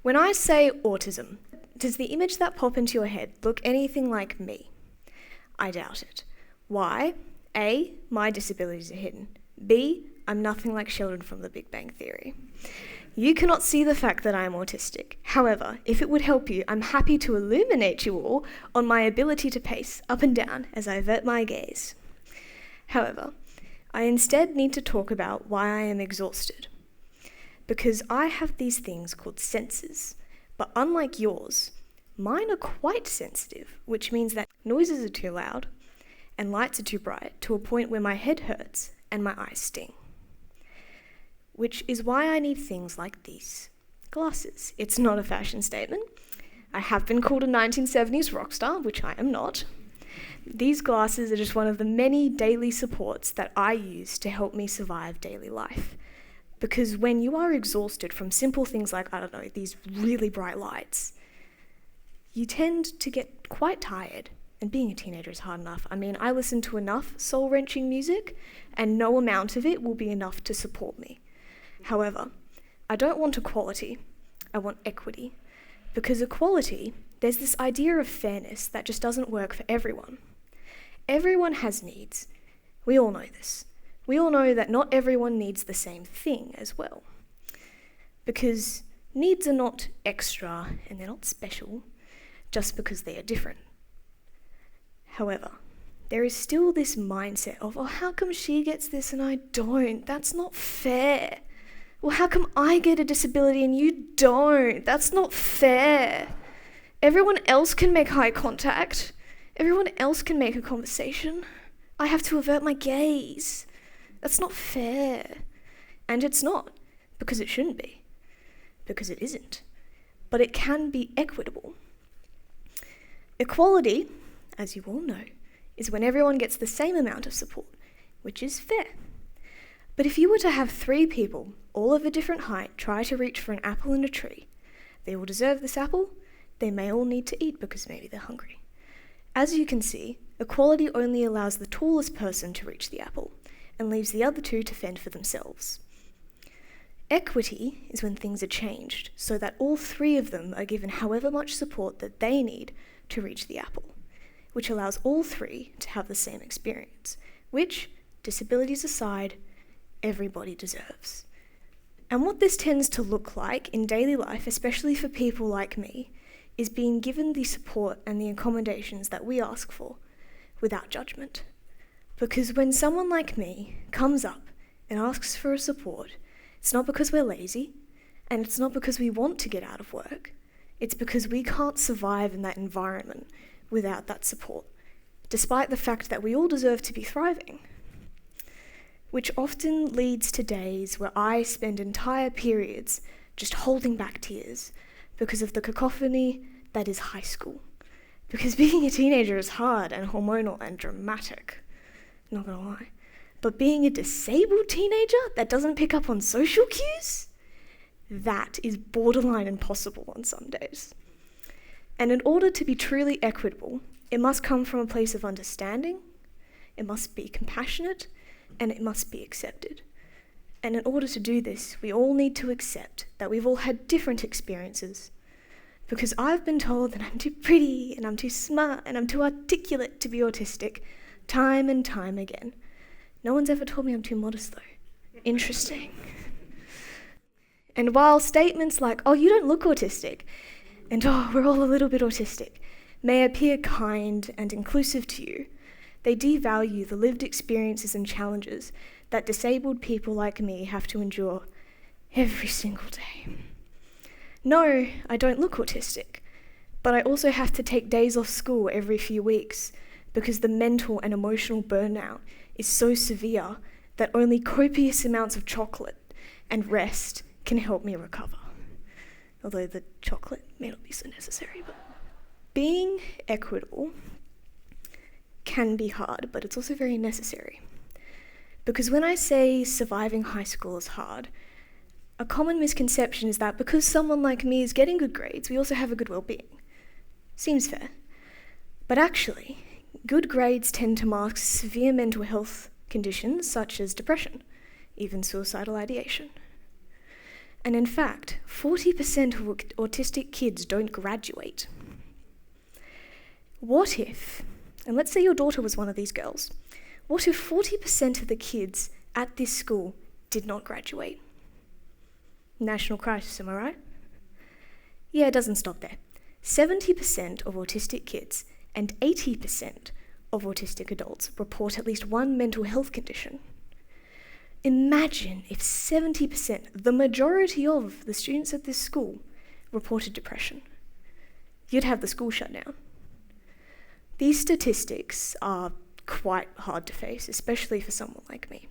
When I say autism, does the image that pop into your head look anything like me? I doubt it. Why? A, my disabilities are hidden. B, I'm nothing like Sheldon from The Big Bang Theory. You cannot see the fact that I am autistic. However, if it would help you, I'm happy to illuminate you all on my ability to pace up and down as I avert my gaze. However, I instead need to talk about why I am exhausted. Because I have these things called senses, but unlike yours, mine are quite sensitive, which means that noises are too loud and lights are too bright to a point where my head hurts and my eyes sting. Which is why I need things like these glasses. It's not a fashion statement. I have been called a 1970s rock star, which I am not. These glasses are just one of the many daily supports that I use to help me survive daily life. Because when you are exhausted from simple things like, these really bright lights, you tend to get quite tired. And being a teenager is hard enough. I listen to enough soul-wrenching music, and no amount of it will be enough to support me. However, I don't want equality, I want equity. Because equality, there's this idea of fairness that just doesn't work for everyone. Everyone has needs. We all know this. We all know that not everyone needs the same thing as well. Because needs are not extra and they're not special just because they are different. However, there is still this mindset of, how come she gets this and I don't? That's not fair. Well, how come I get a disability and you don't? That's not fair. Everyone else can make eye contact. Everyone else can make a conversation. I have to avert my gaze. That's not fair. And it's not, because it shouldn't be. Because it isn't. But it can be equitable. Equality, as you all know, is when everyone gets the same amount of support, which is fair. But if you were to have 3 people, all of a different height, try to reach for an apple in a tree, they will deserve this apple, they may all need to eat because maybe they're hungry. As you can see, equality only allows the tallest person to reach the apple, and leaves the other 2 to fend for themselves. Equity is when things are changed, so that all 3 of them are given however much support that they need to reach the apple, which allows all 3 to have the same experience, which, disabilities aside, everybody deserves. And what this tends to look like in daily life, especially for people like me, is being given the support and the accommodations that we ask for without judgment. Because when someone like me comes up and asks for a support, it's not because we're lazy, and it's not because we want to get out of work. It's because we can't survive in that environment without that support, despite the fact that we all deserve to be thriving. Which often leads to days where I spend entire periods just holding back tears because of the cacophony that is high school. Because being a teenager is hard and hormonal and dramatic, not gonna lie. But being a disabled teenager that doesn't pick up on social cues, that is borderline impossible on some days. And in order to be truly equitable, it must come from a place of understanding, it must be compassionate, and it must be accepted. And in order to do this, we all need to accept that we've all had different experiences. Because I've been told that I'm too pretty, and I'm too smart, and I'm too articulate to be autistic, time and time again. No one's ever told me I'm too modest though. Interesting. And while statements like, you don't look autistic, and we're all a little bit autistic, may appear kind and inclusive to you, they devalue the lived experiences and challenges that disabled people like me have to endure every single day. No, I don't look autistic, but I also have to take days off school every few weeks because the mental and emotional burnout is so severe that only copious amounts of chocolate and rest can help me recover. Although the chocolate may not be so necessary, but being equitable can be hard, but it's also very necessary. Because when I say surviving high school is hard, a common misconception is that because someone like me is getting good grades, we also have a good well-being. Seems fair. But actually, good grades tend to mask severe mental health conditions such as depression, even suicidal ideation. And in fact, 40% of autistic kids don't graduate. What if, and let's say your daughter was one of these girls, what if 40% of the kids at this school did not graduate? National crisis, am I right? Yeah, it doesn't stop there. 70% of autistic kids and 80% of autistic adults report at least one mental health condition. Imagine if 70%, the majority of the students at this school, reported depression. You'd have the school shut down. These statistics are quite hard to face, especially for someone like me.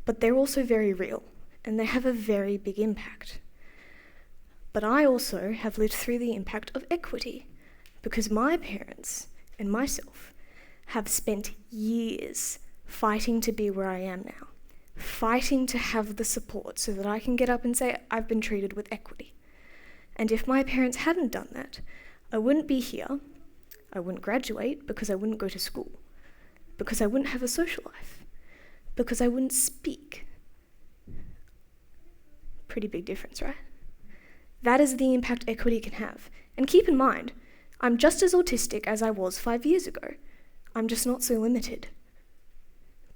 But they're also very real, and they have a very big impact. But I also have lived through the impact of equity, because my parents and myself have spent years fighting to be where I am now, fighting to have the support so that I can get up and say, I've been treated with equity. And if my parents hadn't done that, I wouldn't be here, I wouldn't graduate because I wouldn't go to school, because I wouldn't have a social life, because I wouldn't speak. Pretty big difference, right? That is the impact equity can have. And keep in mind, I'm just as autistic as I was 5 years ago. I'm just not so limited.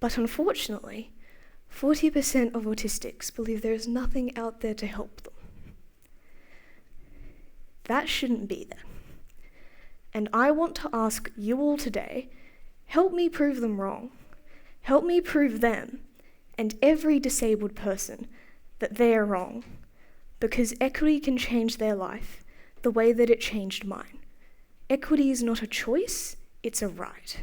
But unfortunately, 40% of autistics believe there is nothing out there to help them. That shouldn't be there. And I want to ask you all today, help me prove them wrong. Help me prove them and every disabled person that they are wrong, because equity can change their life the way that it changed mine. Equity is not a choice, it's a right.